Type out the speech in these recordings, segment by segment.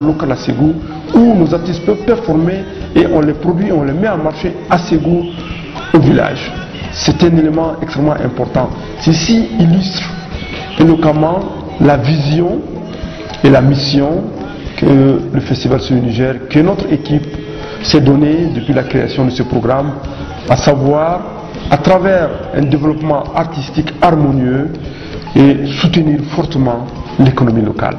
local à Ségou, où nos artistes peuvent performer et on les produit, on les met en marché à Ségou, au village. C'est un élément extrêmement important. Ceci illustre éloquemment la vision et la mission que le Festival sur le Niger, que notre équipe s'est donnée depuis la création de ce programme, à savoir à travers un développement artistique harmonieux et soutenir fortement l'économie locale.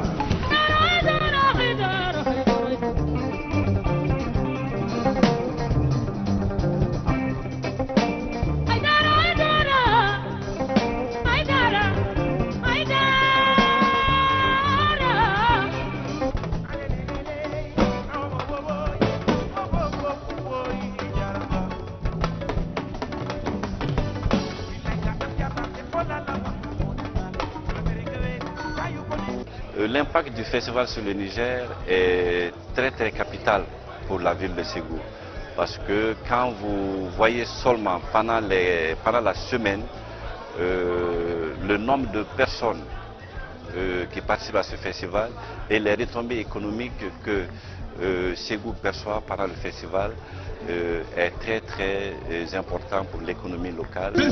L'impact du festival sur le Niger est très capital pour la ville de Ségou. Parce que quand vous voyez seulement pendant la semaine le nombre de personnes qui participent à ce festival et les retombées économiques que Ségou perçoit pendant le festival est très important pour l'économie locale. Le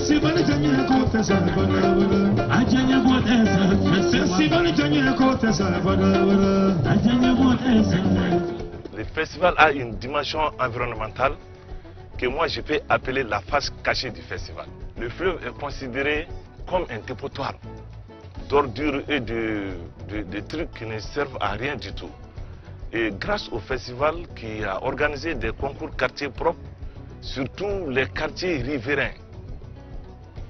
festival a une dimension environnementale que moi je peux appeler la face cachée du festival. Le fleuve est considéré comme un dépotoir d'ordures et de trucs qui ne servent à rien du tout. Et grâce au festival qui a organisé des concours quartiers propres, surtout les quartiers riverains,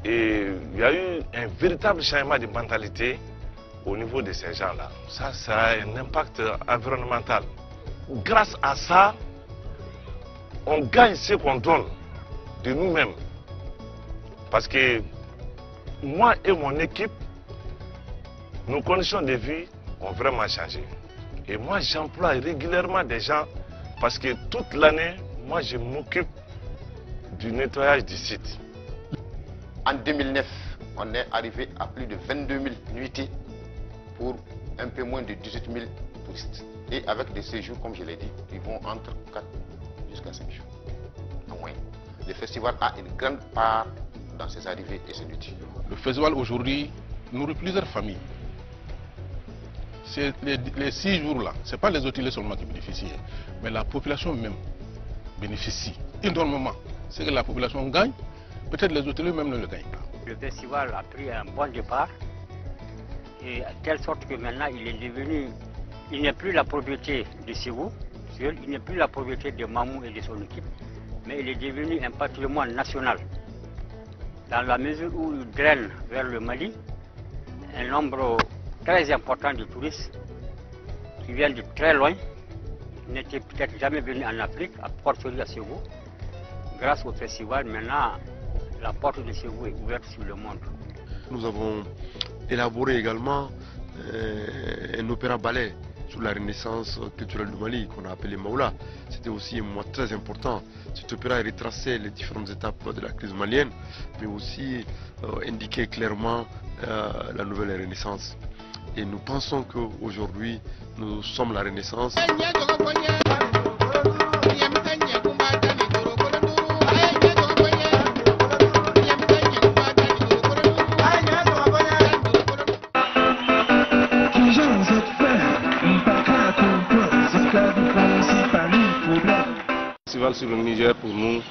et il y a eu un véritable changement de mentalité au niveau de ces gens-là. Ça a un impact environnemental. Grâce à ça, on gagne ce qu'on donne de nous-mêmes. Parce que moi et mon équipe, nos conditions de vie ont vraiment changé. Et moi, j'emploie régulièrement des gens parce que toute l'année, moi, je m'occupe du nettoyage du site. En 2009, on est arrivé à plus de 22 000 nuitées pour un peu moins de 18 000 touristes. Et avec des séjours, comme je l'ai dit, ils vont entre 4 jusqu'à 5 jours, en moyenne. Le festival a une grande part dans ses arrivées et ses nuitées. Le festival aujourd'hui nourrit plusieurs familles. Les 6 jours-là, ce n'est pas les hôteliers seulement qui bénéficient, mais la population même bénéficie énormément. C'est que la population gagne, peut-être les hôteliers même ne le gagnent pas. Le festival a pris un bon départ, et de telle sorte que maintenant il n'est plus la propriété de Ségou, il n'est plus la propriété de Mamou et de son équipe, mais il est devenu un patrimoine national. Dans la mesure où il draine vers le Mali un nombre très important de touristes qui viennent de très loin, qui n'étaient peut-être jamais venus en Afrique, à fortiori à Ségou. Grâce au festival, maintenant, la porte de Ségou est ouverte sur le monde. Nous avons élaboré également un opéra-ballet sur la renaissance culturelle du Mali, qu'on a appelé Maoula. C'était aussi un moment très important. Cet opéra retraçait les différentes étapes de la crise malienne, mais aussi indiquait clairement la nouvelle renaissance. Et nous pensons qu'aujourd'hui, nous sommes la renaissance. Le festival sur le Niger, pour nous,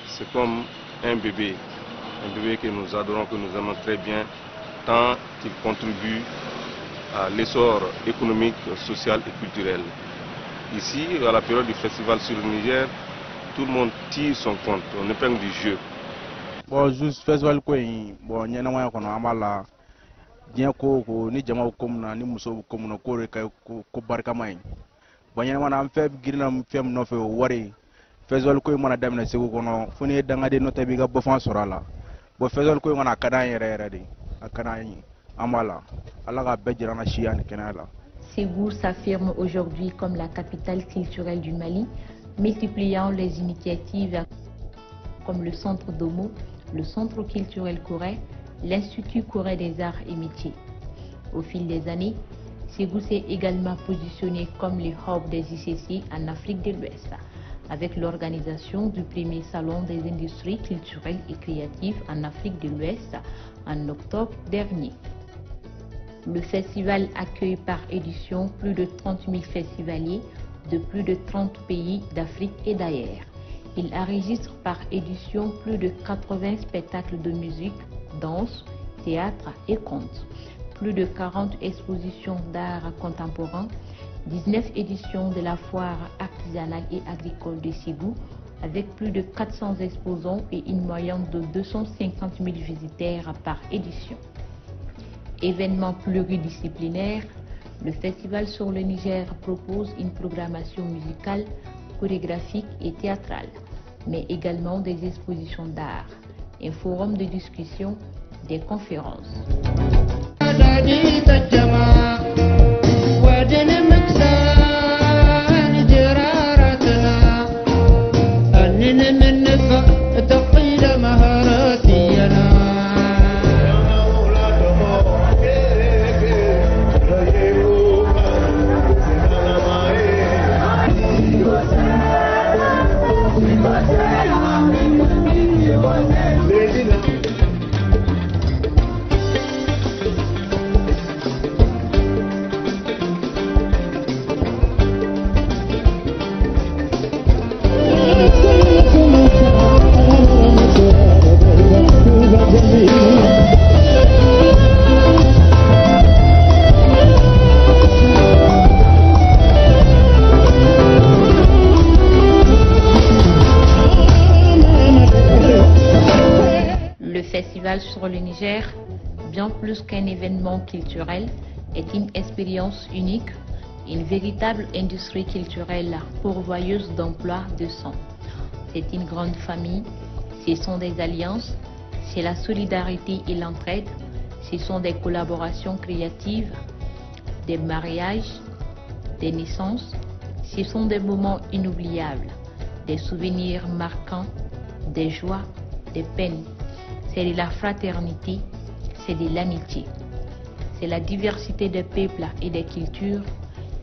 c'est comme un bébé que nous adorons, que nous aimons très bien, tant il contribue à l'essor économique, social et culturel. Ici, à la période du festival sur le Niger, tout le monde tire son compte, on épingle du jeu. Bon, juste festival quoi, bon, n'y a pas qu'on a mal là. Bien ko ni jama ko mun ni muso ko mun ko ko barka may bon n'y a pas fait girinam fem no fe wari festival ko mana damna Ségou kono funi danga de nota bi ga bofan sorala bo festival ko mana kada yere de akana yi amala ala ga bejirana shiyan kenala. Ségou s'affirme aujourd'hui comme la capitale culturelle du Mali, multipliant les initiatives comme le centre Domo, le centre culturel Corée, l'Institut Corée des Arts et Métiers. Au fil des années, Ségou s'est également positionné comme le hub des ICC en Afrique de l'Ouest, avec l'organisation du premier salon des industries culturelles et créatives en Afrique de l'Ouest en octobre dernier. Le festival accueille par édition plus de 30 000 festivaliers de plus de 30 pays d'Afrique et d'ailleurs. Il enregistre par édition plus de 80 spectacles de musique, danse, théâtre et contes, plus de 40 expositions d'art contemporain, 19 éditions de la foire artisanale et agricole de Ségou, avec plus de 400 exposants et une moyenne de 250 000 visiteurs par édition. Événement pluridisciplinaire, le Festival sur le Niger propose une programmation musicale, chorégraphique et théâtrale, mais également des expositions d'art, un forum de discussion, des conférences. Le Festival sur le Niger, bien plus qu'un événement culturel, est une expérience unique, une véritable industrie culturelle pourvoyeuse d'emplois décents. C'est une grande famille, ce sont des alliances, c'est la solidarité et l'entraide, ce sont des collaborations créatives, des mariages, des naissances, ce sont des moments inoubliables, des souvenirs marquants, des joies, des peines. C'est de la fraternité, c'est de l'amitié. C'est la diversité des peuples et des cultures,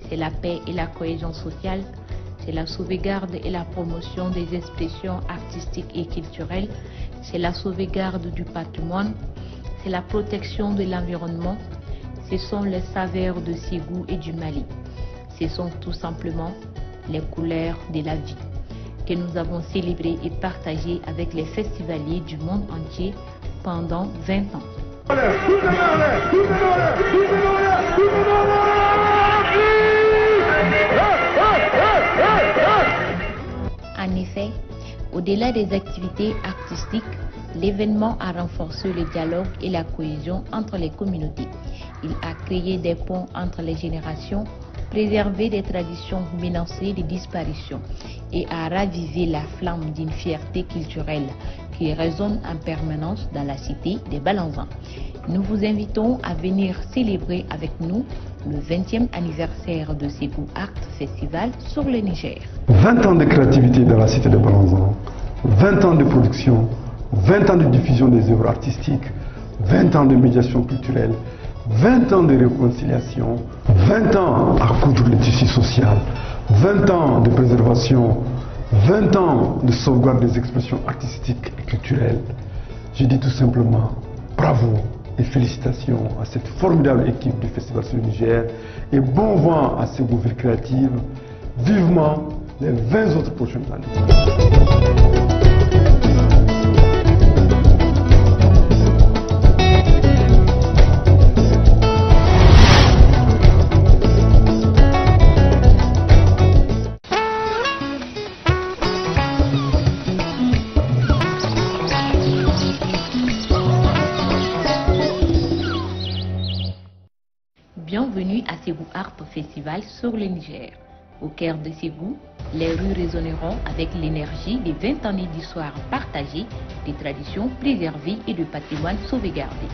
c'est la paix et la cohésion sociale, c'est la sauvegarde et la promotion des expressions artistiques et culturelles, c'est la sauvegarde du patrimoine, c'est la protection de l'environnement, ce sont les saveurs de Ségou et du Mali. Ce sont tout simplement les couleurs de la vie que nous avons célébré et partagé avec les festivaliers du monde entier pendant 20 ans. En effet, au-delà des activités artistiques, l'événement a renforcé le dialogue et la cohésion entre les communautés. Il a créé des ponts entre les générations, préserver des traditions menacées de disparition et à raviver la flamme d'une fierté culturelle qui résonne en permanence dans la cité des Balanzans. Nous vous invitons à venir célébrer avec nous le 20e anniversaire de Ségou Art Festival sur le Niger. 20 ans de créativité dans la cité des Balanzans, 20 ans de production, 20 ans de diffusion des œuvres artistiques, 20 ans de médiation culturelle, 20 ans de réconciliation, 20 ans à coudre le tissu social, 20 ans de préservation, 20 ans de sauvegarde des expressions artistiques et culturelles. Je dis tout simplement bravo et félicitations à cette formidable équipe du Festival sur le Niger et bon vent à Ségou Ville Créative, vivement les 20 autres prochaines années. Bienvenue à Ségou Art Festival sur le Niger. Au cœur de Ségou, les rues résonneront avec l'énergie des 20 années d'histoire partagée, des traditions préservées et de patrimoine sauvegardé.